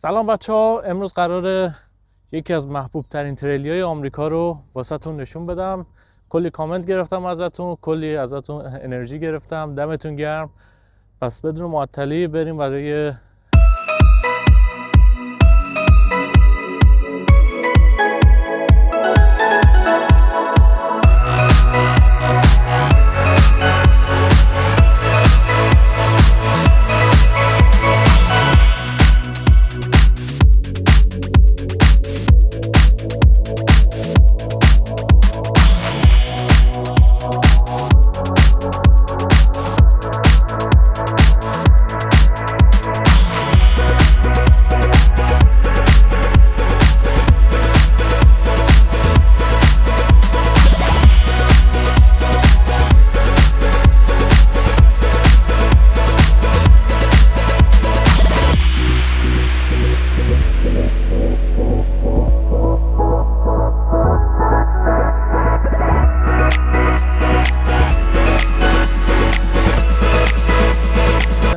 سلام بچه ها، امروز قراره یکی از محبوب ترین تریلیای آمریکا رو واسهتون نشون بدم. کلی کامنت گرفتم ازتون، کلی ازتون انرژی گرفتم، دمتون گرم. پس بدون معطلی بریم برای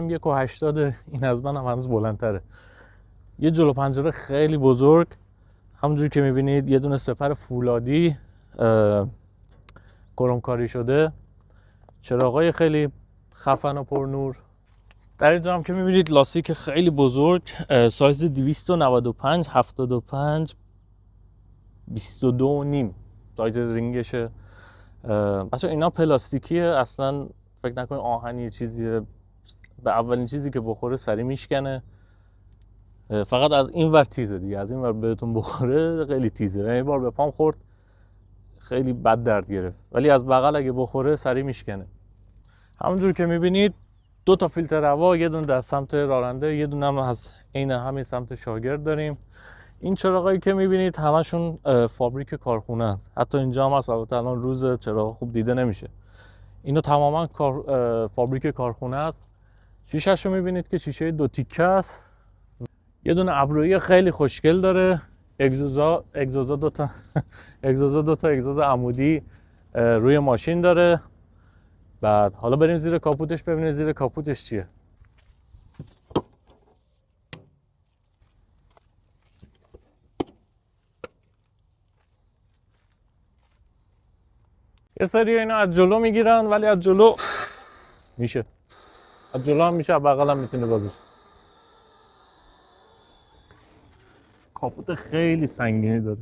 یک و 80. این از من هم هنوز بلندتره. یه جلو پنجره خیلی بزرگ، همونجوری که میبینید یه دونه سپر فولادی کرومکاری شده، چراغای خیلی خفن و پرنور. در اینجا هم که میبینید لاستیک خیلی بزرگ، سایز 295 75 22 نیم سایز رینگشه. بچه اینا پلاستیکیه، اصلا فکر نکنید آهنی چیزیه، به اولین چیزی که بخوره سری میشکنه. فقط از این ور تیزه دیگه، از این ور بهتون بخوره خیلی تیزه. یعنی بار به پام خورد خیلی بد درد گرفت، ولی از بغل اگه بخوره سری میشکنه. همونجور که میبینید دو تا فیلتر هوا، یه دونه در سمت راننده، یه دونه هم از عین همین سمت شاگرد داریم. این چراغایی که میبینید همشون فابریک کارخونه است. حتی اینجا هم هست، البته الان روز چراغ خوب دیده نمیشه. اینا تماما فابریک کارخونه است. شیشه‌شو میبینید که شیشه دو تیکه است. یه دونه ابرویی خیلی خوشگل داره. اگزوزا دو تا اگزوز عمودی روی ماشین داره. بعد حالا بریم زیر کاپوتش ببینیم زیر کاپوتش چیه. یه سری اینا از جلو میگیرن، ولی از جلو میشه، از جلو هم میشه، از بغل هم میتونه بازش. کاپوت خیلی سنگینی داره.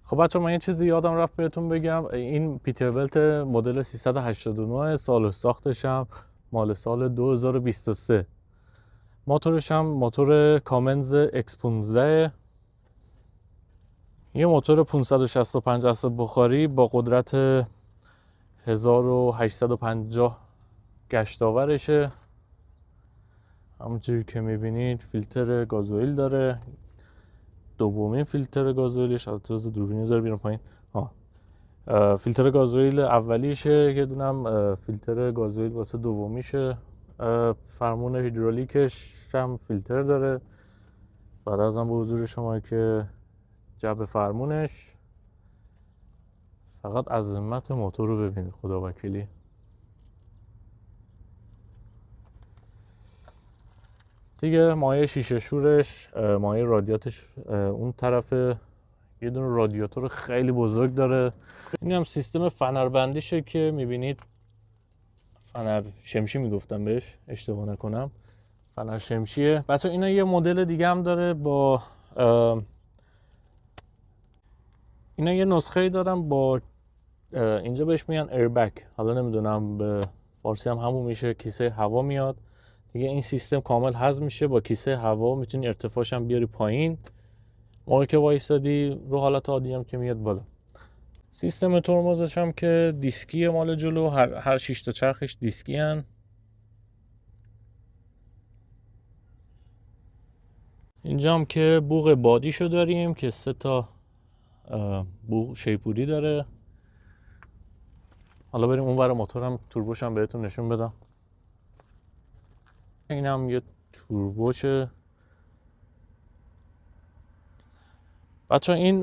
خب بچه من یه چیزی یادم رفت بهتون بگم. این پیترولت مدل 389 سال ساختش هم مال سال 2023. موتورش هم موتور کامنز اکس 15، یه موتور 565 اسب بخاری با قدرت 1850 گشتاورشه. همونجوری که میبینید فیلتر گازوئیل داره، دومین فیلتر گازوئیلش. البته دوربین بذار بیرون پایین. فیلتر گازوئیل اولیشه، یه دونم فیلتر گازوئیل واسه دومیشه. فرمون هیدرولیکش هم فیلتر داره. بعد ازم به حضور شما که جب فرمونش، فقط عظمت موتور رو ببینید، خدا وکیلی. دیگه مایه شیشه شورش، مایه رادیاتش اون طرف، یه دونه رادیاتور خیلی بزرگ داره. این هم سیستم فنربندیشه که میبینید، فنر شمشی میگفتم بهش اشتباه نکنم، فنر شمشیه. بچه اینا یه مدل دیگه هم داره با اینا یه نسخه دارم با اینجا بهش میگن ایربگ، حالا نمیدونم به فارسی هم همون میشه، کیسه هوا میاد دیگه. این سیستم کامل حذف میشه، با کیسه هوا میتونی ارتفاعش هم بیاری پایین، موقعی که وایسادی رو حالت عادی هم که میاد بالا. سیستم ترمزش هم که دیسکیه، مال جلو هر 6 تا چرخش دیسکی هن. اینجا هم که بوق بادیشو داریم که 3 تا بوق شیپوری داره. حالا بریم اون ور موتورم، توربوش هم بهتون نشون بدم. این هم یه توربوشه. بچه این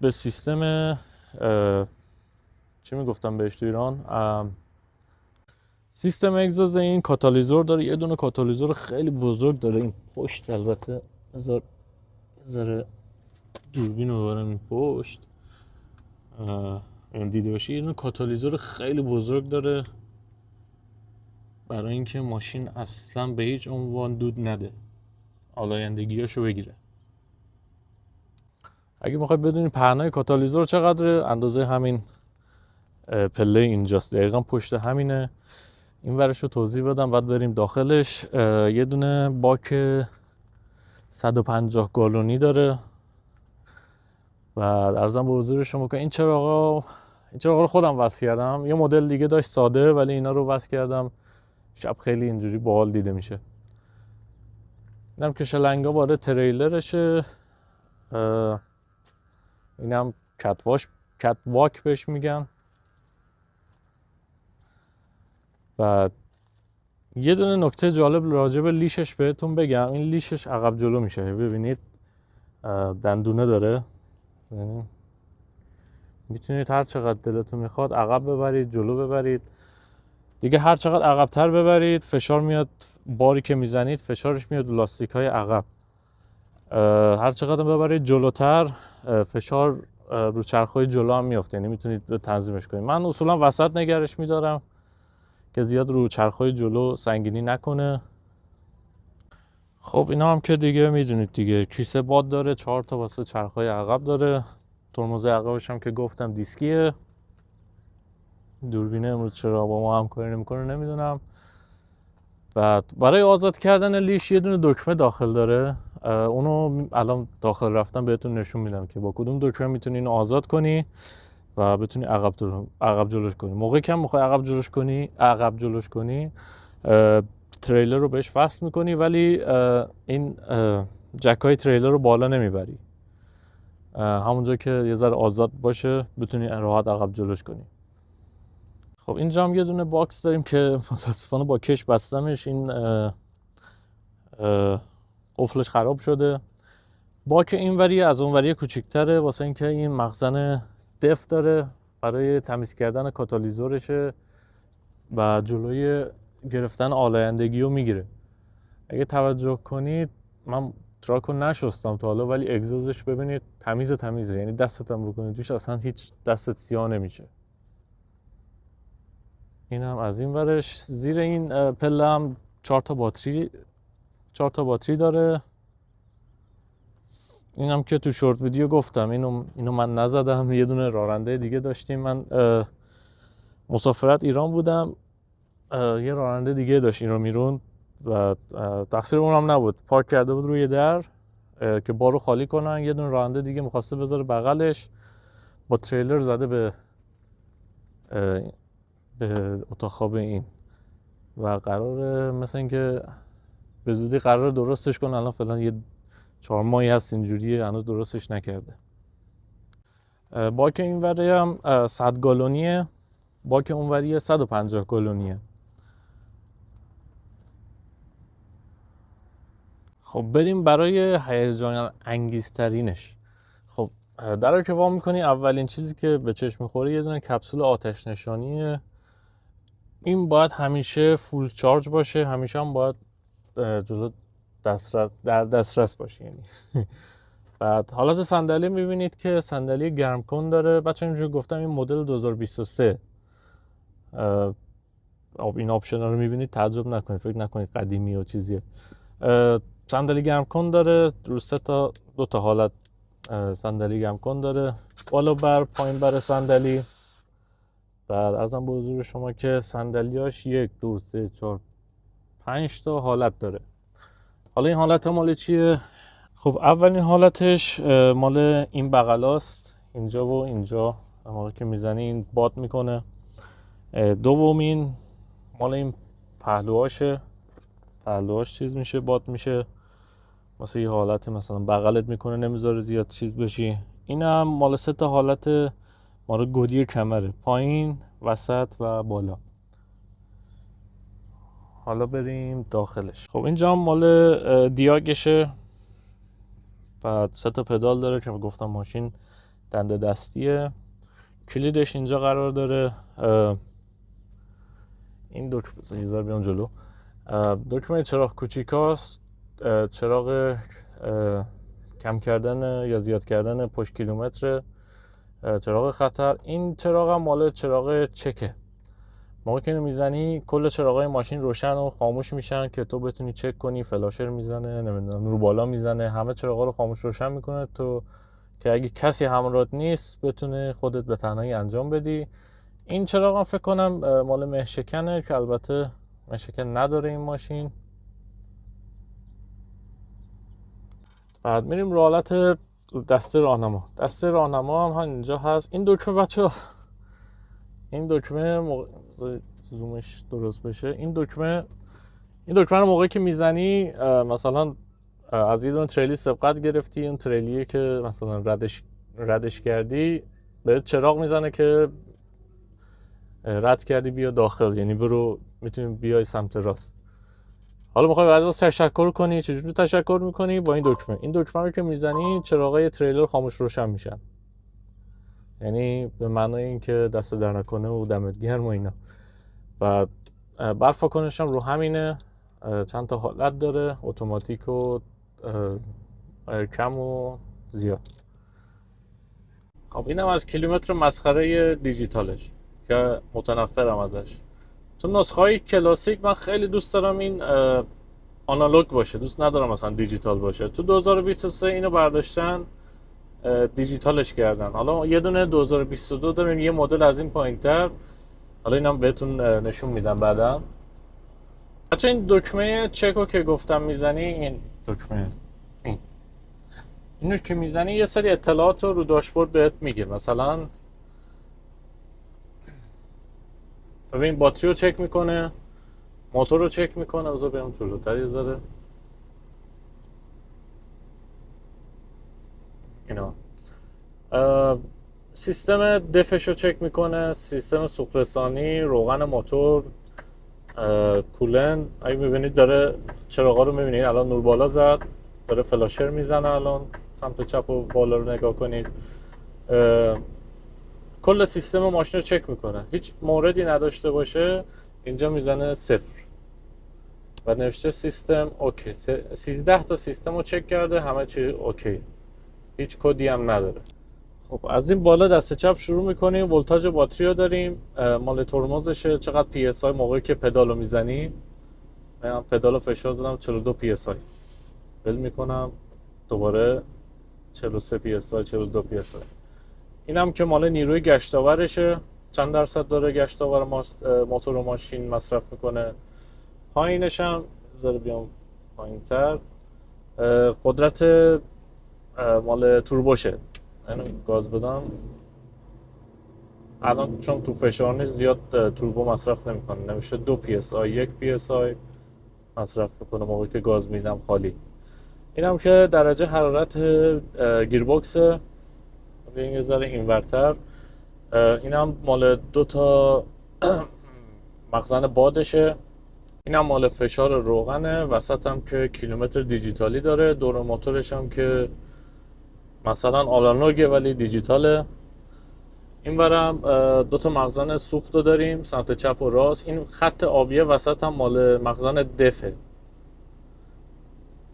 به سیستم چی میگفتم بهش تو ایران، سیستم اگزوز این کاتالیزور داره، یه دونه کاتالیزور خیلی بزرگ داره این پشت. البته بذار ذره دوربین رو ببرم این پشت این دیده باشی. یه دونه کاتالیزور خیلی بزرگ داره برای اینکه ماشین اصلا به هیچ عنوان دود نده، آلایندگیاشو بگیره. اگه میخوای بدونی پهنای کاتالیزور چقدره، اندازه همین پله اینجاست، دقیقا پشت همینه. این ورش رو توضیح بدم بعد بریم داخلش. یه دونه باک 150 گالونی داره و عرضم به حضور شما که این چراغا رو خودم وصل کردم. یه مدل دیگه داشت ساده، ولی اینا رو وصل کردم شب خیلی اینجوری باحال دیده میشه. اینم که شلنگا وارد تریلرشه. اینم کت واک بهش میگن. و یه دونه نکته جالب راجع به لیشش بهتون بگم. این لیشش عقب جلو میشه، ببینید دندونه داره، میتونید هر چقدر دلتون میخواد عقب ببرید جلو ببرید دیگه. هر چقدر عقب‌تر ببرید فشار میاد، باری که میزنید فشارش میاد رو لاستیک‌های عقب. هر چقدر ببرید جلوتر فشار رو چرخ‌های جلو هم میافته، یعنی میتونید تنظیمش کنید. من اصولا وسط نگرش میدارم که زیاد رو چرخ‌های جلو سنگینی نکنه. خب اینا هم که دیگه میدونید دیگه، کیسه باد داره، 4 تا واسه چرخ‌های عقب داره. ترمز عقبش هم که گفتم دیسکیه. دوربینه امروز چرا با ما همکاری نمیکنه نمیدونم. و برای آزاد کردن لیش یه دونه دکمه داخل داره، اونو الان داخل رفتم بهتون نشون میدم که با کدوم دکمه میتونی اینو آزاد کنی و بتونی عقب جلوش کنی. موقعی که میخوای عقب جلوش کنی تریلر رو بهش وصل میکنی، ولی این جکای تریلر رو بالا نمیبری، همونجا که یه ذره آزاد باشه بتونی راحت عقب جلوش کنی. خب اینجا هم یه دونه باکس داریم که متاسفانه با کش بستمش، این قفلش خراب شده. باک اینوری از اونوری کوچیک‌تره واسه اینکه این مخزن دف داره برای تمیز کردن کاتالیزورشه و جلوی گرفتن آلایندگی رو میگیره. اگه توجه کنید من تراکو نشستم تا حالا، ولی اگزوزش ببینید تمیزه، یعنی دستتم بکنید توش اصلا هیچ دستت سیاه نمیشه. این هم از این ورش. زیر این پله هم 4 تا باتری داره. اینم که تو شورت ویدیو گفتم، اینو من نزدم. یه دونه راننده دیگه داشتیم، من مسافرت ایران بودم، یه راننده دیگه داشت این رو میرون و تقصیر اونم نبود، پارک کرده بود روی در که بارو خالی کنن. یه دونه راننده دیگه می‌خواسته بذاره بغلش، با تریلر زده به اتاق خواب این و قراره مثلا اینکه به زودی قرار درستش کنه. الان فعلا یه 4 ماهی هست اینجوریه، هنوز درستش نکرده. باک اینوری هم 100 گالونیه، باک اونوری 150 گالونیه. خب بریم برای هیجان انگیزترینش. خب در رو که وا می‌کنی اولین چیزی که به چشم می‌خوره یه دونه کپسول آتش نشانیه. این باید همیشه فول چارج باشه، همیشه هم باید جلو در دسترس باشه یعنی. بعد حالت صندلی می‌بینید که صندلی گرم کن داره. بچه‌ها اینجوری گفتم این مدل 2023. این آپشن‌ها رو می‌بینید تعجب نکنید، فکر نکنید قدیمی و چیزیه. صندلی گرم کن داره، رو 2 تا حالت صندلی گرم کن داره، بالا بر پایین بر صندلی. بعد ازم به حضور شما که صندلیاش 1 2 3 4 5 تا حالت داره. حالا این حالت مال چیه؟ خب اولین حالتش مال این بغلاست، اینجا و اینجا، موقعی که میزنی این باد میکنه. دومین مال این پهلوهاشه، پهلوهاش چیز میشه، باد میشه، واسه یه حالت مثلا بغلت میکنه نمیذاره زیاد چیز بشی. اینم مال 3 تا حالت مال گودیر کمره، پایین، وسط و بالا. حالا بریم داخلش. خب اینجا هم مال دیاگشه. بعد 3 تا پدال داره که گفتم ماشین دنده دستیه. کلیدش اینجا قرار داره. این دکمه یه بیام جلو. دکمه چراغ کوچیکاست، چراغ کم کردن یا زیاد کردن پشت کیلومتر، چراغ خطر. این چراغ هم مال چراغ چکه. موقعی که میزنی کل چراغای ماشین روشن و خاموش میشن که تو بتونی چک کنی. فلاشر میزنه، نمیدونم نور بالا میزنه، همه چراغا رو خاموش روشن میکنه تو که اگه کسی همراهت نیست بتونه خودت به تنهایی انجام بدی. این چراغ هم فکر کنم مال مهشکنه که البته مهشکن نداره این ماشین. بعد میریم رو حالت دسته راهنما. دسته راهنما هم اینجا هست. این دکمه بچه، این دکمه زومش درست بشه. این دکمه رو موقعی که میزنی مثلا از یه دونه تریلی سبقت گرفتی، اون تریلیه که مثلا ردش کردی به چراغ میزنه که رد کردی بیا داخل، یعنی برو میتونی بیای سمت راست. حالا میخوای ازش تشکر کنی، چجوری تشکر میکنی؟ با این دکمه. این دکمه رو که میزنی چراغای تریلر خاموش روشن میشن، یعنی به معنای اینکه دست در نکنه و دمت گرم و اینا. و برف واکنش هم رو همینه، چند تا حالت داره، اتوماتیک و کم و زیاد. خب اینم از کیلومتر مسخره دیجیتالش که متنفرم ازش. تو نسخه‌های کلاسیک من خیلی دوست دارم این آنالوگ باشه، دوست ندارم مثلا دیجیتال باشه. تو 2023 اینو برداشتن دیجیتالش کردن. حالا یه دونه 2022 داریم یه مدل از این پایین‌تر، حالا اینم بهتون نشون میدم بعدا. بچه این دکمه چکو که گفتم میزنی، این دکمه اینو که میزنی یه سری اطلاعات رو داشبورد بهت میگه. مثلا ببین باتری رو چک میکنه، موتور رو چک میکنه. بذار بیام جلوتر یه ذره. اینا سیستم دفش رو چک میکنه، سیستم سوخت‌رسانی، روغن موتور، کولن. اگه میبینید داره چراغا رو میبینید الان نور بالا زد، داره فلاشر میزنه. الان سمت چپ و بالا رو نگاه کنید. کل سیستم ماشین رو چک میکنه، هیچ موردی نداشته باشه اینجا میزنه 0 و نوشته سیستم اوکی. 13 تا سیستم رو چک کرده، همه چی اوکی، هیچ کدی هم نداره. خب از این بالا دست چپ شروع میکنیم. ولتاژ باتری رو داریم، مال ترمزشه، چقدر پی اس آی موقعی که پدال رو میزنی. من پدال رو فشار دادم 42 پی اس آی، بل میکنم دوباره 43 پی اس آی، 42 پی اس آی. اینم که مال نیروی گشتاورشه، چند درصد داره گشتاور موتور و ماشین مصرف میکنه. پایینش هم بذار بیام پایینتر، قدرت مال توربوشه. اینو گاز بدم الان چون تو فشار نیست زیاد توربو مصرف نمیکنه، نمیشه 2 پی اس آی 1 پی اس آی مصرف میکنه موقعی که گاز میدم خالی. اینم که درجه حرارت گیربکس، این یه ذره اینورتر. اینم مال 2 تا مخزن بادشه. اینم مال فشار روغنه. وسط هم که کیلومتر دیجیتالی داره. دور موتورش هم که مثلا آنالوگه ولی دیجیتاله. این برم 2 تا مخزن سوخت رو داریم سمت چپ و راست. این خط آبیه وسط هم مال مخزن دفه.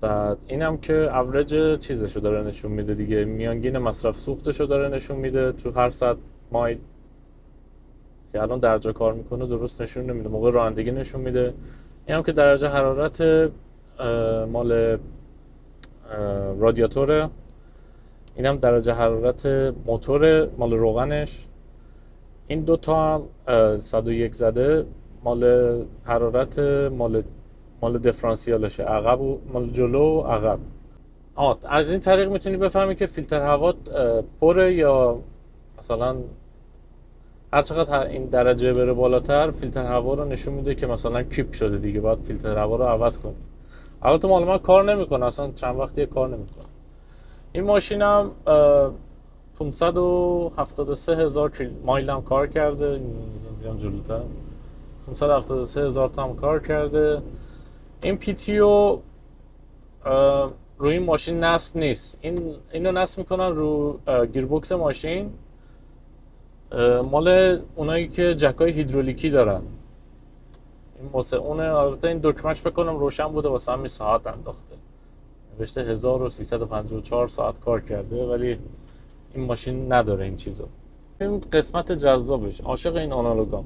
بعد اینم که اوریج چیزشو داره نشون میده دیگه، میانگین مصرف سوختشو داره نشون میده تو هر 100 مایل که الان درجه کار میکنه درست نشون نمیده، موقع رانندگی نشون میده. اینم که درجه حرارت مال رادیاتوره. اینم درجه حرارت موتور مال روغنش. این 2 تا هم 101 زده مال حرارت مال دیفرانسیالشه، عقب و مال جلو و عقب. از این طریق میتونی بفهمی که فیلتر هوا پره یا مثلا هر چقدر این درجه بره بالاتر فیلتر هوا رو نشون میده که مثلا کیپ شده دیگه، باید فیلتر هوا رو عوض کنی. البته مال من کار نمیکنه، اصلا چند وقتیه کار نمیکنه. این ماشینم 573,000 مایل هم کار کرده. بیام جلوتر، 573,000 تا هم کار کرده. این پیتیو روی این ماشین نصب نیست، اینو نصب میکنن رو گیربکس ماشین، مال اونایی که جکای هیدرولیکی دارن. این واسه اونه. البته این دکمهش فکر کنم روشن بوده، واسه همین ساعت انداخته، نوشته 1354 ساعت کار کرده، ولی این ماشین نداره این چیزو. این قسمت جذابش، عاشق این آنالوگام.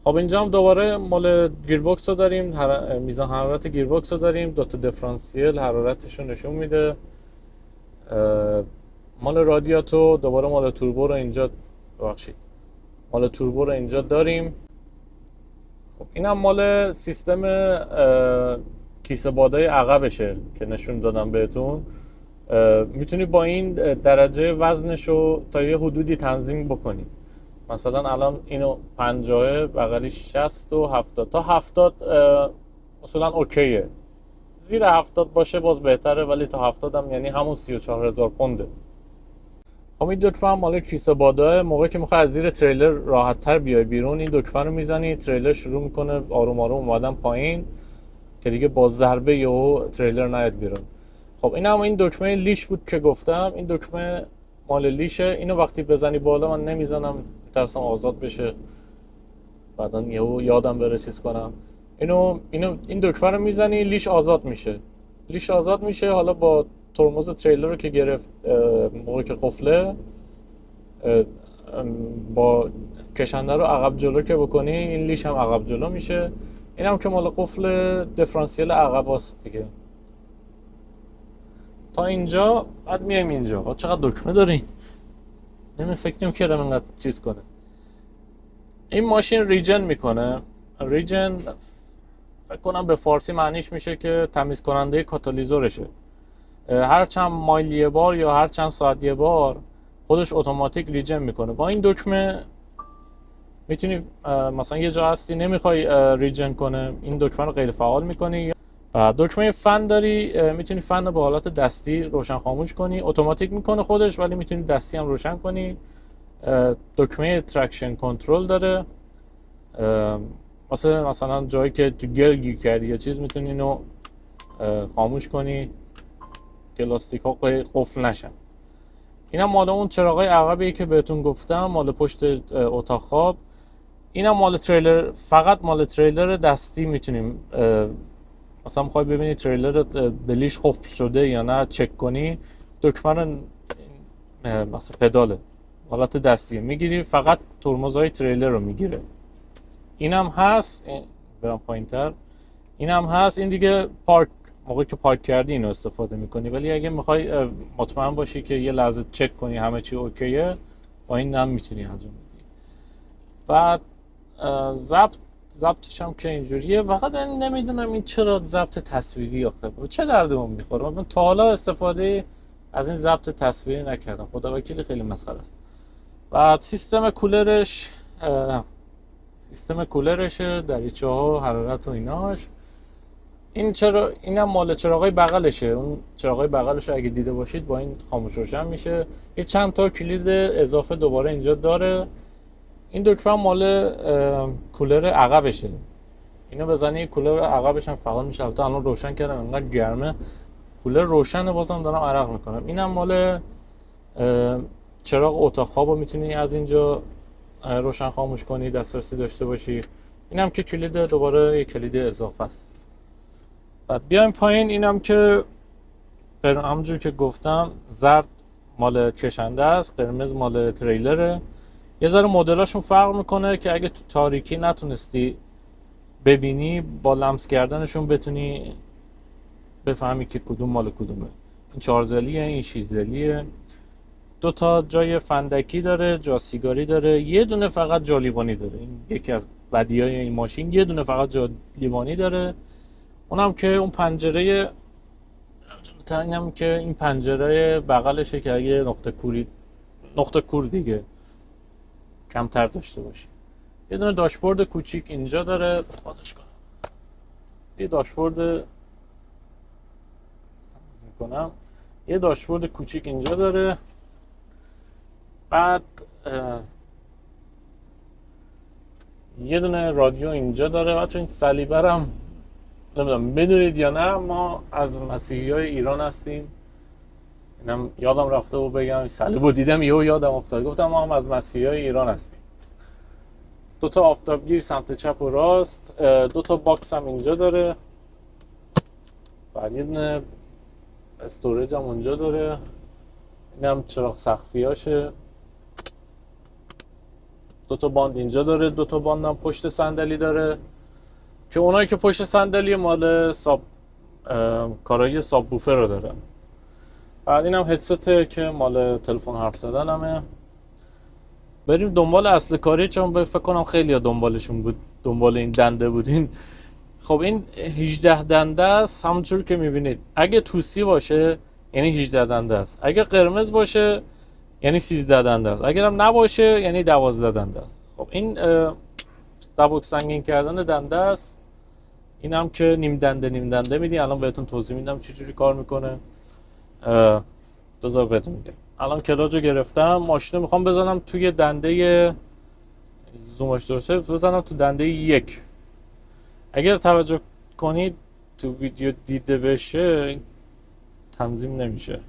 خب اینجا هم دوباره مال گیربکس رو داریم، میزان حرارت گیربکس رو داریم، دوتا دیفرانسیل حرارتش رو نشون میده. مال رادیاتور، دوباره مال توربو رو اینجا، ببخشید مال توربو رو اینجا داریم. خب اینم مال سیستم کیسه بادای عقبشه که نشون دادم بهتون. میتونی با این درجه وزنش رو تا یه حدودی تنظیم بکنی. مثلا الان اینو 50، بغلی 60 و 70 تا 70 مثلا اوکیه. زیر 70 باشه باز بهتره، ولی تا 70 هم یعنی همون 34000 پونده. خب این دکمه هم مال کیسه بادا. موقعی که میخوای از زیر تریلر راحت تر بیای بیرون، این دکمه رو میزنی، تریلر شروع میکنه آروم آروم اومدن پایین که دیگه با ضربه یهو تریلر نیاد بیرون. خب این هم این دکمه لیش بود که گفتم، این دکمه مال لیشه. اینو وقتی بزنی بالا، من نمیزنم میترسم آزاد بشه بعدا یهو یادم بره چیز کنم. این دکمه رو میزنی، لیش آزاد میشه. لیش آزاد میشه. حالا با ترمز تریلر رو که گرفت موقعی که قفله، با کشنده رو عقب جلو که بکنی، این لیش هم عقب جلو میشه. این هم که مال قفل دیفرانسیل عقب هست دیگه. تا اینجا بعد میایم اینجا. چقدر دکمه دارین؟ فکر نمی کردم اینقدر چیز کنه. این ماشین ریجن میکنه. ریجن فکر کنم به فارسی معنیش میشه که تمیز کننده کاتالیزورشه. هر چند مایل یه بار یا هر چند ساعت یه بار خودش اتوماتیک ریجن میکنه. با این دکمه میتونی مثلا یه جا هستی نمیخوای ریجن کنه، این دکمه رو غیر فعال میکنی. دکمه فن داری، میتونی فن رو به حالت دستی روشن خاموش کنی، اتوماتیک میکنه خودش، ولی میتونی دستی هم روشن کنی. دکمه ترکشن کنترل داره، مثلا جایی که تو گل گیر کردی یا چیز، میتونی اینو خاموش کنی که لاستیک ها قفل نشن. اینم مال اون چراغای عقبی که بهتون گفتم، مال پشت اتاق خواب. اینم مال تریلر، فقط مال تریلر دستی میتونیم مثلا میخوای ببینی تریلر بلیش قفل شده یا نه چک کنی، دکمه رو مثلا پداله حالت دستی میگیری، فقط ترمزهای تریلر رو میگیره. اینم هست، برام پایینتر، اینم هست. این دیگه پارک، موقعی که پارک کردی اینو استفاده میکنی، ولی اگه میخوای مطمئن باشی که یه لحظه چک کنی همه چی اوکیه، با این هم میتونی انجام بدی. بعد ضبطش هم که اینجوریه. فقط نمیدونم این چرا ضبط تصویری آخه چه دردمون میخوره. من تا حالا استفاده از این ضبط تصویری نکردم، خدا وکیلی خیلی مسخره است. بعد سیستم کولرشه، دریچه ها، حرارت و ایناش. اینم مال چراغای بغلشه. اون چراغای بغلش اگه دیده باشید با این خاموش روشن میشه. یه چند تا کلید اضافه دوباره اینجا داره. این دکمه مال کولر عقبشه. اینو بزنی کولر عقبش هم فعال میشه. البته الان روشن کردم انقدر گرمه کولر روشنه، بازم دارم عرق میکنم. اینم مال چراغ اتاق خوابو میتونی از اینجا روشن خاموش کنی، دسترسی داشته باشی. اینم که کلید، دوباره یک کلید اضافه است. بعد بیایم پایین. اینم که همونجور که گفتم زرد مال کشنده است، قرمز مال تریلره. یه ذره مدلاشون فرق میکنه که اگه تو تاریکی نتونستی ببینی، با لمس کردنشون بتونی بفهمی که کدوم مال کدومه. این 4 زلیه، این 6 زلیه. 2 تا جای فندکی داره، جا سیگاری داره، یه دونه فقط جا لیوانی داره. این یکی از بدیهای این ماشین، یه دونه فقط جا لیوانی داره. اونم که اون پنجره، اینم که این پنجره بغلشه که اگه نقطه کور دیگه کمتر داشته باشی. یه دونه داشبورد کوچیک اینجا داره، بازش کنم. یه داشبورد یه داشبورد کوچیک اینجا داره. بعد یه دونه رادیو اینجا داره. بچه این صلیبرم نمیدونم بدونید یا نه، ما از مسیحیای ایران هستیم. اینم یادم رفته و بگم، صلیبو دیدم یهو یادم افتاد، گفتم ما هم از مسیحیای ایران هستیم. دو تا آفتابگیر سمت چپ و راست، دو تا باکس هم اینجا داره، بعد یه دونه استوریج هم اونجا داره. این هم چراغ سقفیاشه. دو تا باند اینجا داره، دو تا باند هم پشت صندلی داره که اونایی که پشت صندلی مال کارایی ساب بوفر رو داره. بعد این هم هدسته که مال تلفن حرف زدن همه. بریم دنبال اصل کاری، چون فکر کنم خیلی ها دنبالشون بود، دنبال این دنده بودین. خب این 18 دنده است، همونجور که میبینید. اگه توسی باشه یعنی 18 دنده است، اگه قرمز باشه یعنی 13 دنده است، اگر هم نباشه یعنی 12 دنده است. خب این سبک سنگین کردن دنده است. این هم که نیم دنده میدی. الان بهتون توضیح میدم چجوری کار میکنه. بذار بهتون میگم. الان کلاجو گرفتم، ماشینو میخوام بزنم توی دنده، زومش درسته، بزنم تو دنده 1. اگر توجه کنید تو ویدیو دیده بشه تنظیم نمیشه.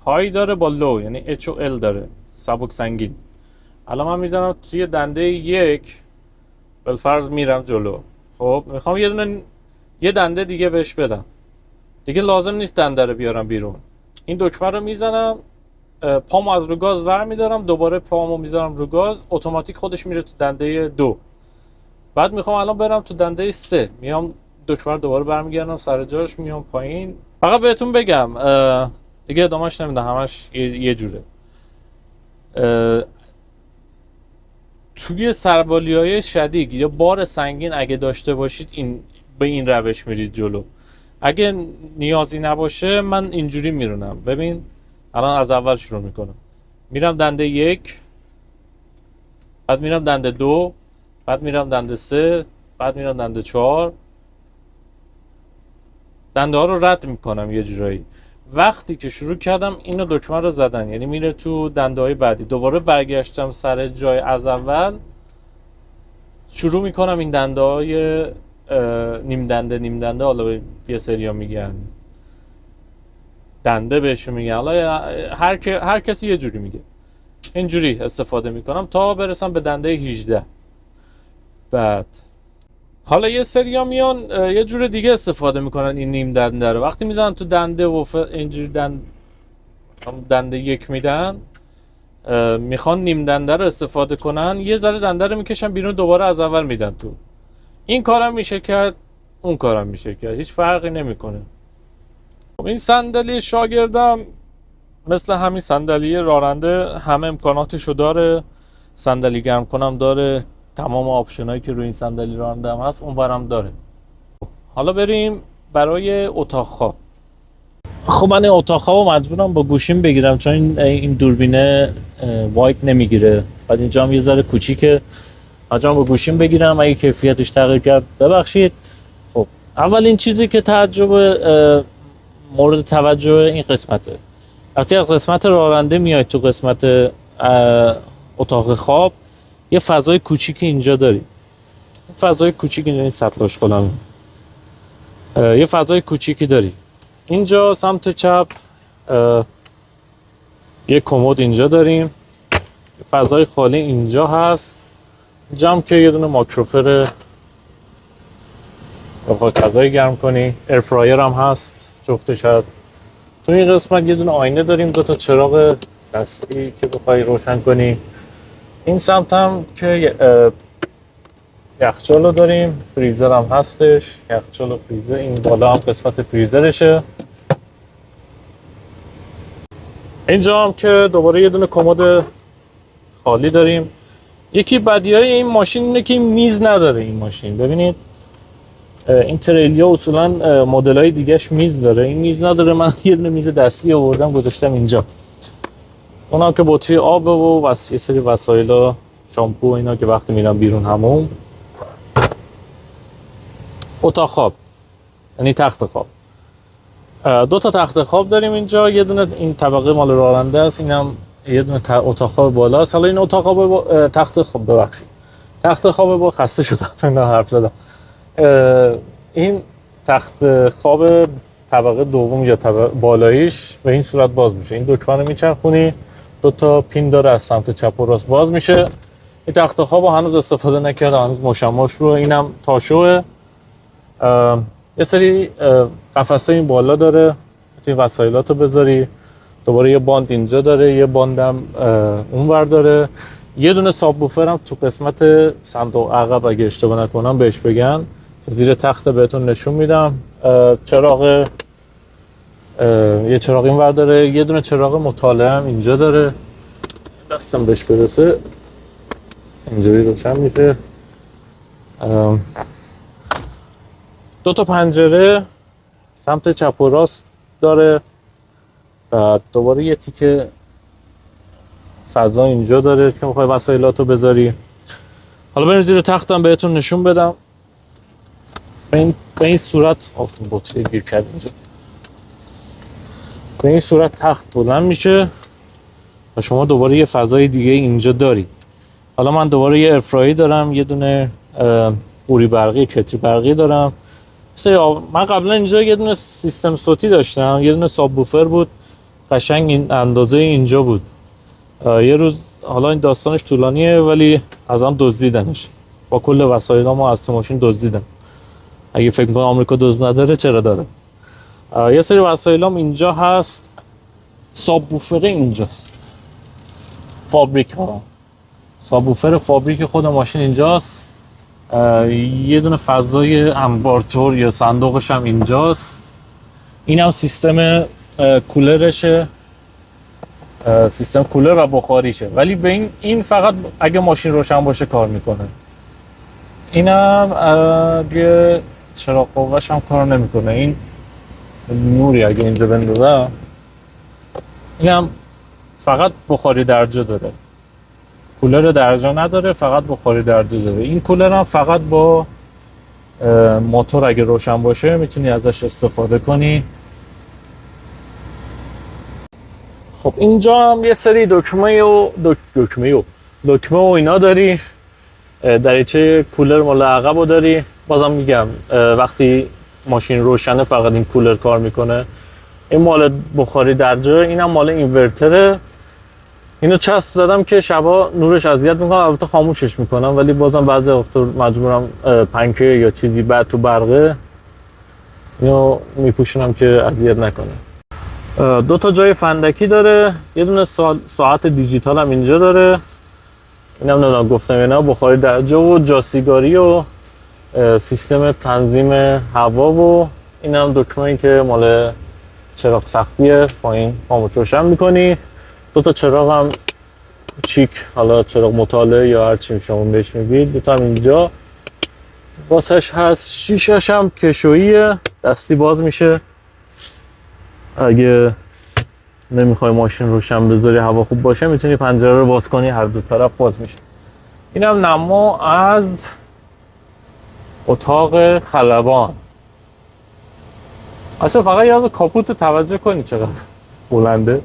های داره با لو، یعنی اچ و ال داره، سبک سنگین. الان من میزنم توی دنده 1، بالفرض میرم جلو. خب میخوام یه دنده دیگه بهش بدم. دیگه لازم نیست دنده رو بیارم بیرون. این دکمه رو میزنم، پامو از رو گاز ور میدارم، دوباره پامو میذارم رو گاز، اتوماتیک خودش میره تو دنده 2. بعد میخوام الان برم تو دنده 3، میام دکمه رو دوباره برمیگردم سر جاش، میام پایین. فقط بهتون بگم دیگه ادامهش نمیدم، همش یه جوره. توی سربالی‌های شدید یا بار سنگین اگه داشته باشید به این روش میرید جلو. اگه نیازی نباشه من اینجوری میرونم. ببین الان از اول شروع میکنم، میرم دنده 1، بعد میرم دنده 2، بعد میرم دنده 3، بعد میرم دنده 4. دنده ها رو رد میکنم یه جورایی. وقتی که شروع کردم اینو دکمه رو زدن، یعنی میره تو دنده های بعدی، دوباره برگشتم سر جای از اول، شروع میکنم این دنده های نیم دنده، حالا یه سری ها میگن دنده بهش میگن، حالا هر کسی یه جوری میگه. اینجوری استفاده میکنم تا برسم به دنده 18. بعد حالا یه سری ها میان یه جور دیگه استفاده میکنن این نیم دنده رو. وقتی میزنن تو دنده و اینجوری دنده 1 میدن، میخوان نیم دنده رو استفاده کنن، یه ذره دنده رو میکشن بیرون، دوباره از اول میدن تو. این کارم میشه کرد، اون کارم میشه کرد، هیچ فرقی نمیکنه. این صندلی شاگردم مثل همین صندلی راننده همه امکاناتشو داره. صندلی گرم کنم داره، تمام آپشنایی که روی این صندلی راننده هم هست اون برام داره. حالا بریم برای اتاق خواب. خب من اتاق خوابو مجبورم با گوشیم بگیرم چون این دوربینه واید نمیگیره. بعد اینجا هم یه ذره کوچیکه، مجبورم با گوشیم بگیرم. اگه کیفیتش تغییر کرد ببخشید. خب اولین چیزی که مورد توجه این قسمته. وقتی از قسمت راننده میای تو قسمت اتاق خواب، یه فضای کوچیکی اینجا داری. فضای کوچیکی اینجا، این سطلش کنم، یه فضای کوچیکی داری. اینجا سمت چپ یه کمد اینجا داریم، فضای خالی اینجا هست. اینجا هم که یه دونه ماکروفر بخوای غذای گرم کنی، ایرفرایر هم هست، جفتش هست. تو این قسمت یه دونه آینه داریم، دو تا چراغ دستی که بخوای روشن کنی. این سمت هم که یخچال رو داریم، فریزر هم هستش، یخچال و فریزر. این بالا هم قسمت فریزرشه. اینجا هم که دوباره یه دونه کمد خالی داریم. یکی بدیهای این ماشین اینه که میز نداره. این ماشین ببینید این تریلیا اصولا مدل‌های دیگه‌اش میز داره، این میز نداره. من یه دونه میز دستی آوردم گذاشتم اینجا. اونم که بطری آب و یه سری وسایل، شامپو و اینا که وقتی میرم بیرون حموم. اتاق خواب یعنی تخت خواب. دو تا تخت خواب داریم اینجا. یه دونه این طبقه مال راننده است، اینم یه دونه اتاق خواب بالاست. حالا این اتاق خواب تخت خواب، ببخشید تخت خواب با خسته شدم نه حرف زدم. این تخت خواب طبقه دوم یا طبقه بالاییش به این صورت باز میشه. این دکمه رو میچرخونی، دو تا پین داره، از سمت چپ و راست باز میشه. این تخت خواب هنوز استفاده نکردم، هنوز مشماش رو. اینم تاشوه. یه سری قفسه این بالا داره، میتونی وسایلاتو بذاری. دوباره یه باند اینجا داره، یه باندم اونور داره. یه دونه ساب بوفر هم تو قسمت صندوق عقب اگه اشتباه نکنم بهش بگن، زیر تخت بهتون نشون میدم. چراغ یه چراغ اینور داره، یه دونه چراغ مطالعه هم اینجا داره. دستم بهش برسه اینجوری روشن میشه. دو تا پنجره سمت چپ و راست داره. بعد دوباره یه تیکه فضا اینجا داره که میخوای وسایلاتو بذاری. حالا بریم زیر تختم بهتون نشون بدم. به این صورت بطری گیر کرد اینجا. به این صورت تخت بلند میشه و شما دوباره یه فضای دیگه اینجا داری. حالا من دوباره یه ارفرایی دارم، یه دونه قوری برقی، کتری برقی دارم. من قبلا اینجا یه دونه سیستم صوتی داشتم، یه دونه ساب بوفر بود قشنگ این اندازه اینجا بود. یه روز، حالا این داستانش طولانیه ولی از هم دزدیدنش، با کل وسایلامو از تو ماشین دزدیدن. اگه فکر می‌کنم آمریکا دزد نداره، چرا داره. یه سری وسایلام اینجا هست. ساب بوفر اینجاست، فابریک ها، ساب بوفر فابریک خود ماشین اینجاست. یه دونه فضای انبارتور یا صندوقش هم اینجاست. این هم سیستم کولرشه، سیستم کولر و بخاریشه، ولی به این فقط اگه ماشین روشن باشه کار میکنه. اینم اگه چراغ قوه‌ش هم کار نمیکنه. این نوری اگه اینجا بندازم، اینم فقط بخاری درجه داره، کولر درجه نداره، فقط بخاری درجه داره. این کولر هم فقط با موتور اگه روشن باشه میتونی ازش استفاده کنی. خب اینجا هم یه سری دکمه و اینا داری. دریچه کولر مال عقب رو داری. بازم میگم وقتی ماشین روشنه فقط این کولر کار میکنه. این مال بخاری درجه، اینم مال اینورتره. اینو چسب زدم که شبا نورش اذیت میکنه، البته خاموشش میکنم ولی بازم بعضی وقتا مجبورم پنکه یا چیزی بعد تو برقه اینو میپوشونم که اذیت نکنه. دو تا جای فندکی داره، یه دونه ساعت دیجیتال هم اینجا داره. اینم نمیدونم گفتم یا نه، بخاری درجه و جاسیگاری و سیستم تنظیم هوا و اینم دکمه‌ای که مال چراغ سقفیه، پایین خاموش روشن میکنی. دو تا چراغ هم کوچیک، حالا چراغ مطالعه یا هر چی شما بهش میگید، دو تا هم اینجا واسش هست. شیشش هم کشوییه، دستی باز میشه. اگه نمیخوای ماشین روشن بذاری هوا خوب باشه میتونی پنجره رو باز کنی، هر دو طرف باز میشه. اینم نما از اتاق خلبان. اصلا فقط یاد کاپوت توجه کنی چقدر بلنده.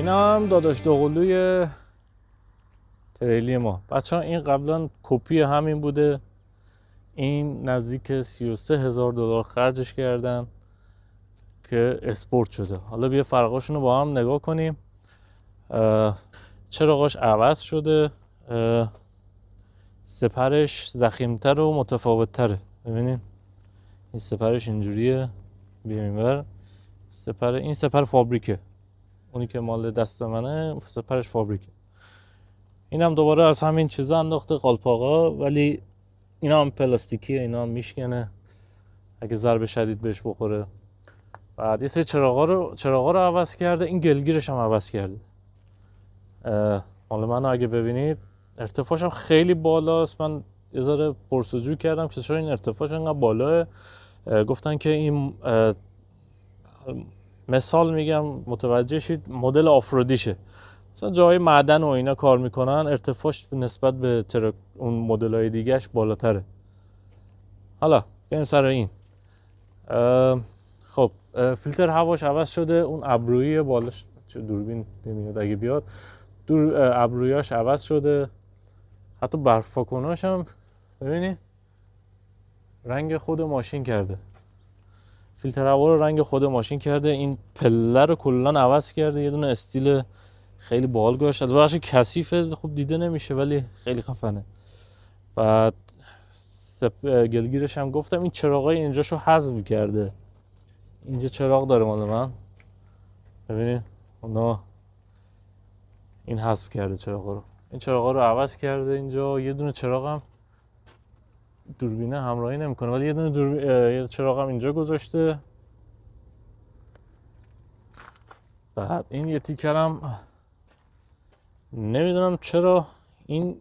اینا هم داداش دوقلوی تریلی ما. بچه ها این قبلا کپی همین بوده. این نزدیک 33,000 دلار خرجش کردن که اسپورت شده. حالا بیا فرقاشون رو با هم نگاه کنیم. چراغاش عوض شده، سپرش ضخیم‌تر و متفاوت‌تره. ببینید این سپرش اینجوریه، بیایم اینور. این سپر فابریکه، اونی که مال دست منه سپرش فابریکه. این هم دوباره از همین چیزا انداخته قالپاقا، ولی اینا هم پلاستیکیه، اینا هم میشکنه اگه ضربه شدید بهش بخوره. بعد یه سری چراغا رو عوض کرده. این گلگیرش هم عوض کرده. حالا منو اگه ببینید ارتفاعش هم خیلی بالاست. من یه ذره پرسجو کردم که چرا این ارتفاعش انقدر بالاه. گفتن که این مثال میگم متوجه شید، مدل آفرودیشه. مثلا جای معدن و اینا کار میکنن، ارتفاعش نسبت به اون مدل‌های دیگه‌اش بالاتره. حالا بریم سر این. خب فیلتر هواش عوض شده. اون ابرویی بالاش دوربین نمیاد اگه بیاد، ابرویاش عوض شده. حتی برفاکناش هم ببینید رنگ خود ماشین کرده. فیلتر هوا رو رنگ خود ماشین کرده. این پله رو کلا عوض کرده. یه دونه استیل خیلی باحال گذاشته. البته کثیفه، خوب دیده نمیشه ولی خیلی خفنه. بعد گلگیرش هم گفتم. این چراغای اینجاشو حذف کرده. اینجا چراغ داره مال من، ببینید اونا این حذف کرده چراغا رو. این چراغا رو عوض کرده. اینجا یه دونه چراغ هم دوربینه همراهی نمیکنه، ولی یه دونه یه چراغ هم اینجا گذاشته. بعد این یه تیکرم نمیدونم چرا این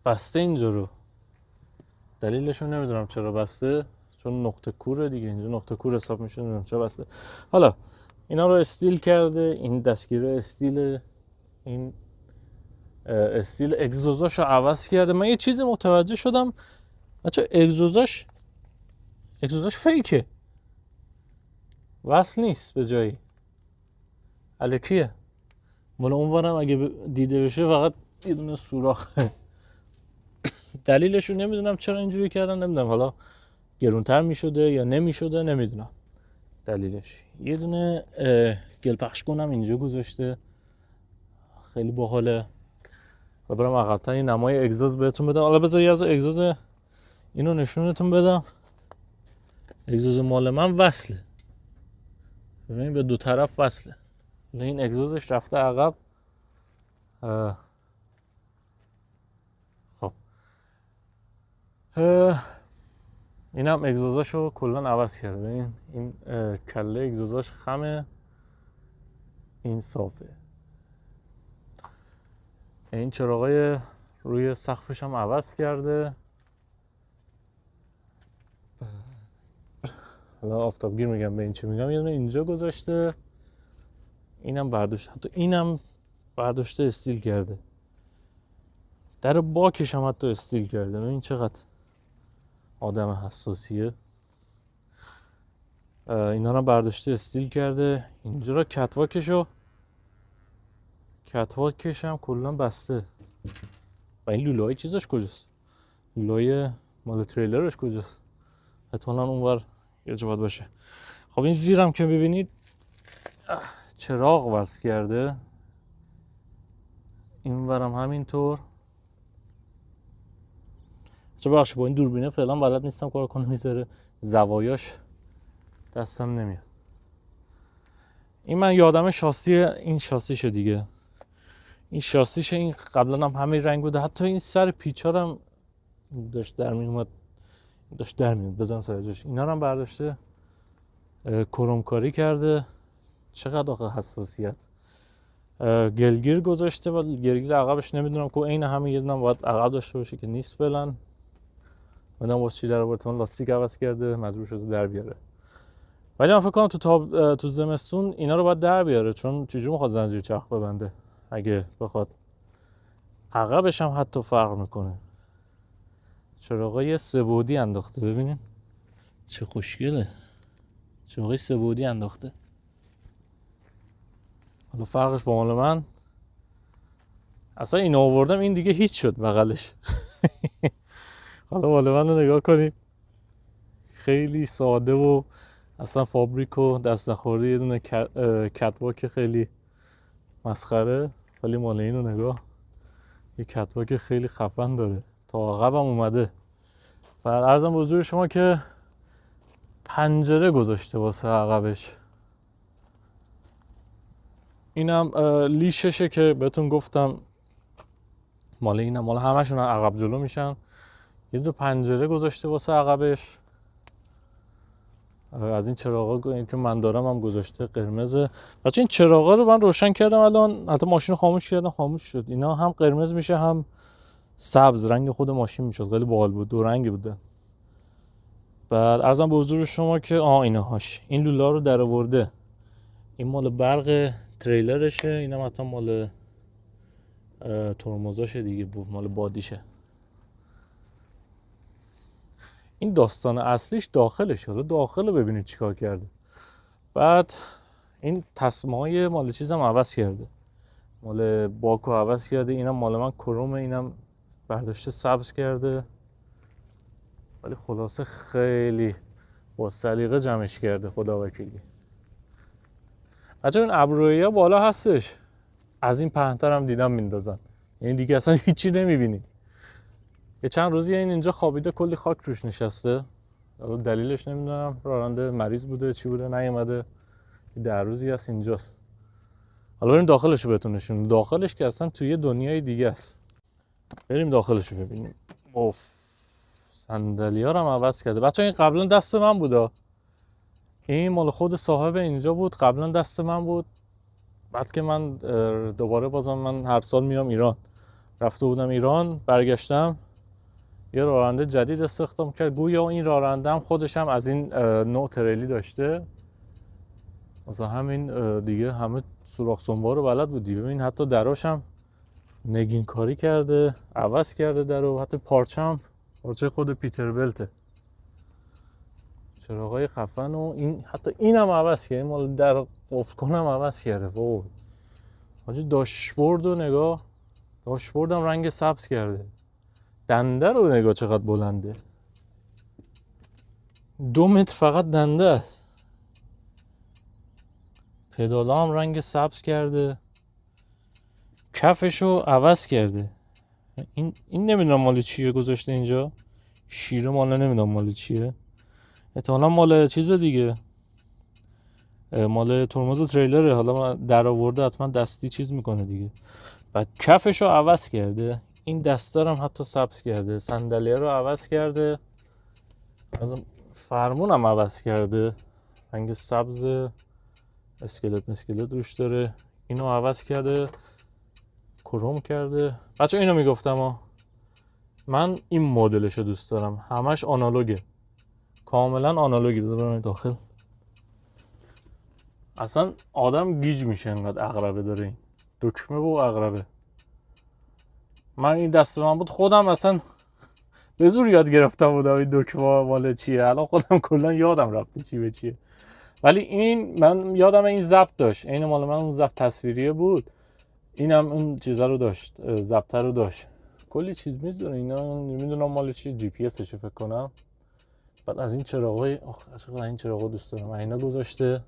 بسته اینجا رو، دلیلشو نمیدونم چرا بسته، چون نقطه کوره دیگه، اینجا نقطه کور حساب میشه، نمیدونم چرا بسته. حالا اینا رو استیل کرده. این دستگیره استیل، این استیل اگزوزاشو عوض کرده. من یه چیزی متوجه شدم بچه، اگزوزاش فیکه، وصل نیست به جایی، الکیه. مال اونورم اگه دیده بشه فقط یه دونه سوراخه. دلیلشو نمیدونم چرا اینجوری کردن، نمیدونم حالا گرونتر میشده یا نمیشده، نمیدونم دلیلش. یه دونه گل پخش کنم اینجا گذاشته، خیلی باحاله. و برم عقب‌تر این نمای اگزوز بهتون بدم. حالا بذار از اگزوز اینو نشونتون بدم. اگزوز مال من وصله، ببین به دو طرف وصله. این اگزوزش رفته عقب. خب این هم اگزوزاشو کلا عوض کرده. ببین این کله اگزوزاش خمه، این صافه. این چراغای روی سقفش هم عوض کرده. حالا آفتابگیر میگم به این چی میگم. یه دونه اینجا گذاشته. اینم برداشته، حتی اینم برداشته استیل کرده. در باکش هم حتی استیل کرده. ببین چقدر آدم حساسیه. اینا رو برداشته استیل کرده. اینجا رو کتواکش هم کلا بسته. و این لولای چیزش کجاست؟ لولای مال تریلرش کجاست؟ احتمالاً اونور یه جا باید باشه. خب این زیرم که ببینید چراغ وصل کرده. این ورم همینطور. چه بخش با این دوربینه فعلا بلد نیستم کار کنم، میذاره زوایاش دستم نمیاد. این من یادم شاسی، این شاسیشه دیگه، این شاسیشه. این قبلا هم همین رنگ بوده. حتی این سر پیچا هم داشت در میومد، بزنم سر جاش. اینا رو هم برداشته کرومکاری کرده. چقدر آخه حساسیت. گلگیر گذاشته و گلگیر عقبش نمیدونم که این همین یه دونم باید عقب داشته باشه که نیست فعلا. منم واسه چی در آورد، لاستیک عوض کرده، مجبور شده در بیاره. ولی من فکر کنم تو زمستون اینا رو باید در بیاره، چون چجوری میخواد زنجیر چرخ ببنده اگه بخواد. عقبش هم حتی فرق میکنه. چراغای سه‌بعدی انداخته، ببینین چه خوشگله. چراغای سه‌بعدی انداخته. حالا فرقش با مال من اصلا این آوردم این دیگه هیچ شد بغلش. حالا مال من رو نگاه کنید، خیلی ساده و اصلا فابریک و دست نخورده، یه دونه کتواک خیلی مسخره، ولی مال اینو نگاه، یه کتواک خیلی خفن داره، تا عقبم اومده. و عرضم به حضور شما که پنجره گذاشته واسه عقبش. اینم لیششه که بهتون گفتم مال اینم، مال همشون عقب جلو میشن. یه دو پنجره گذاشته واسه عقبش. از این چراغا که من دارم هم گذاشته قرمزه. بچه این چراغا رو من روشن کردم الان، حتی ماشین رو خاموش کردم، خاموش شد. اینا هم قرمز میشه هم سبز، رنگ خود ماشین میشد. خیلی باحال بود، دو رنگی بوده. بعد عرضم به حضور شما که اینهاش، این لولا رو در آورده. این مال برق تریلرشه، اینم حتی مال ترمزاشه دیگه، مال بادیشه. این داستان اصلیش داخلشه. حالا داخل رو ببینید چیکار کرده. بعد این تسمه‌های مال چیزم عوض کرده، مال باکو عوض کرده. اینم مال من کرومه، اینم برداشته سبز کرده. ولی خلاصه خیلی با سلیقه جمعش کرده، خدا وکیلی. بچه این ابرویی بالا هستش، از این پهن‌تر هم دیدم میندازن، یعنی دیگه اصلا هیچی نمیبینی. یه چند روزی این اینجا خوابیده، کلی خاک روش نشسته. دلیلش نمیدونم، راننده مریض بوده چی بوده نیومده. 10 روزی هست اینجاست. حالا بریم داخلش رو بهتون نشون. داخلش که اصلا توی دنیای دیگه است. بریم داخلش رو ببینیم. اوف، صندلی‌ها رو هم عوض کرده. بچه این قبلا دست من بوده، این مال خود صاحب اینجا بود، قبلا دست من بود. بعد که من دوباره بازم من هر سال میام ایران، رفته بودم ایران برگشتم، یه راننده جدید استخدام کرد. گویا این راننده هم خودش هم از این نوع تریلی داشته، مثلا همین دیگه همه سوراخ سنبار رو بلد بود دیگه. ببین حتی دراش هم نگین کاری کرده، عوض کرده درو، حتی پارچه خود پیتربلته، چراغای خفن و این حتی اینم عوض کرده، مال در قفل کنم عوض کرده. وای حاجی، داشبورد رو نگاه، داشبوردم رنگ سبز کرده. دنده رو نگاه چقدر بلنده، 2 متر فقط دنده است. پدالا هم رنگ سبز کرده، کفشو عوض کرده. این نمیدونم مال چیه گذاشته اینجا، شیره مال نمیدونم مال چیه، احتمالا مال چیز دیگه، مال ترمز تریلره. حالا در آورده حتما دستی چیز میکنه دیگه. بعد کفشو عوض کرده، این دستار هم حتی سبز کرده، صندلیه رو عوض کرده، از فرمون هم عوض کرده، رنگ سبز، اسکلت روش داره. اینو عوض کرده، کروم کرده. بچه اینو میگفتم من این مدلشو دوست دارم، همش آنالوگه، کاملا آنالوگی. بذار برم داخل. اصلا آدم گیج میشه انقدر عقربه داره این دکمه و عقربه. من این دست من بود خودم اصلا به زور یاد گرفتم بودم این دکمه مال چیه. الان خودم کلا یادم رفته چی به چیه. ولی این من یادم این ضبط داشت، این مال من اون ضبط تصویریه بود، اینم اون چیزا رو داشت، ضبط رو داشت، کلی چیز میذاره. اینا نمیدونم مال چی، جی پی اس فکر کنم. بعد از این چراغای چقدر این چراغا دوست دارم. اینا گذاشته،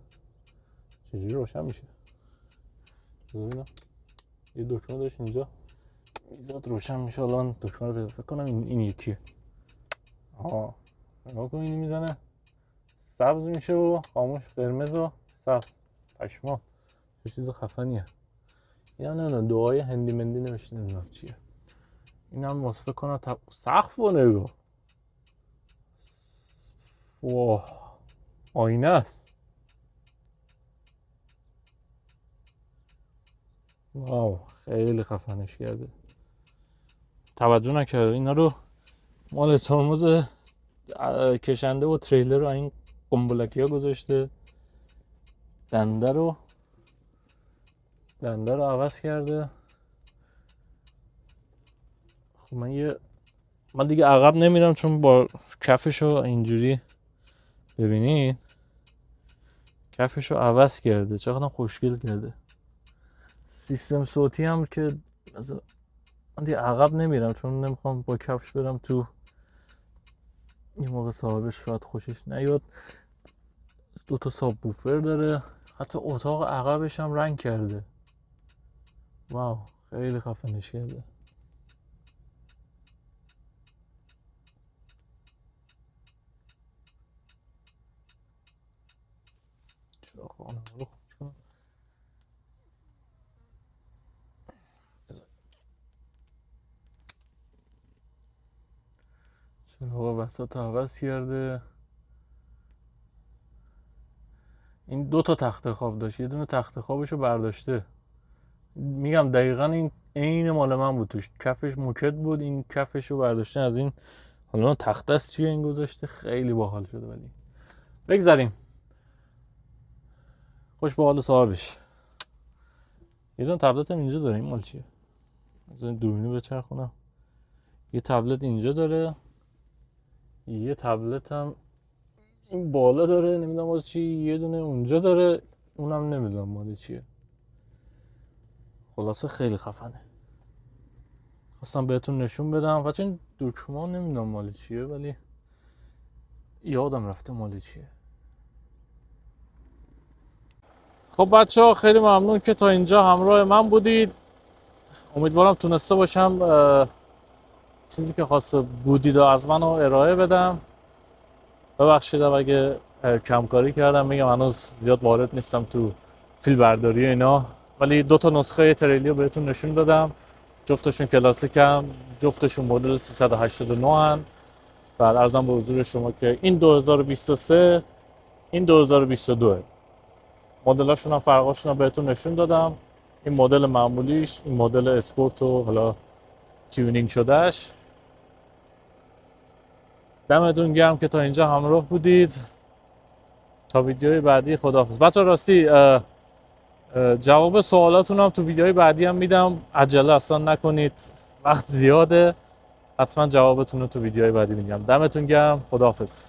چجوری روشن میشه؟ ببینم یه دکمه داشت اینجا میذاد روشن میشه. الان دکمه رو فکر کنم این یکیه. نگاه کن، اینو میزنه سبز میشه و خاموش، قرمز و سبز. پشما چه چیز خفنیه. اینا نه دعای هندی مندی نمیشه، نمیدونم چیه. اینم واسه فکر کنم سقف و نگاه. واه، آینه است. واو، خیلی خفنش کرده. توجه نکرده اینا رو مال ترمز کشنده و تریلر رو این قنبلکی ها گذاشته. دنده رو عوض کرده. خب من دیگه عقب نمیرم چون با کفشو اینجوری ببینید، کفشو عوض کرده، چقدر خوشگل کرده. سیستم صوتی هم که من دیگه عقب نمیرم چون نمیخوام با کفش برم تو، این موقع صاحبش شاید خوشش نیاد. 2 تا ساب بوفر داره، حتی اتاق عقبش هم رنگ کرده. واو خیلی خفنش کرده. خانه رو خوب کنم. چراغ وسط عوض کرده. این 2 تا تخت خواب داشت، یه دونه تخت خوابشو برداشته. میگم دقیقا این عین مال من بود، توش کفش موکت بود، این کفشو برداشته از این. حالا تخت است چیه این گذاشته، خیلی باحال شده. ولی بگذاریم، خوش به حال صاحبش. یه دونه تبلت هم اینجا داره، این مال چیه؟ از این دوربینو بچرخونم. یه تبلت اینجا داره، یه تبلت هم این بالا داره، نمیدونم از چی. یه دونه اونجا داره، اونم نمیدونم مال چیه. خلاصه خیلی خفنه، خواستم بهتون نشون بدم. بچه این دکمه نمیدونم مال چیه ولی یادم رفته مال چیه. خب بچه ها خیلی ممنون که تا اینجا همراه من بودید. امیدوارم تونسته باشم چیزی که خواسته بودید و از منو ارائه بدم. ببخشید اگه کمکاری کردم، میگم هنوز زیاد وارد نیستم تو فیلم برداری اینا، ولی 2 تا نسخه تریلی رو بهتون نشون دادم. جفتشون کلاسیکم، جفتشون مدل 389 هن. بعد عرضم به حضور شما که این 2023، این 2022. مدلاشون هم فرقاشون رو بهتون نشون دادم. این مدل معمولیش، این مدل اسپورت و حالا تیونینگ شدهش. دمتون گرم که تا اینجا همراه بودید. تا ویدیوی بعدی خداحافظ. بچه راستی جواب سوالاتون هم تو ویدیوهای بعدی هم میدم، عجله اصلا نکنید، وقت زیاده. حتما جوابتون رو تو ویدیوهای بعدی میدم. دمتون گرم، خداحافظ.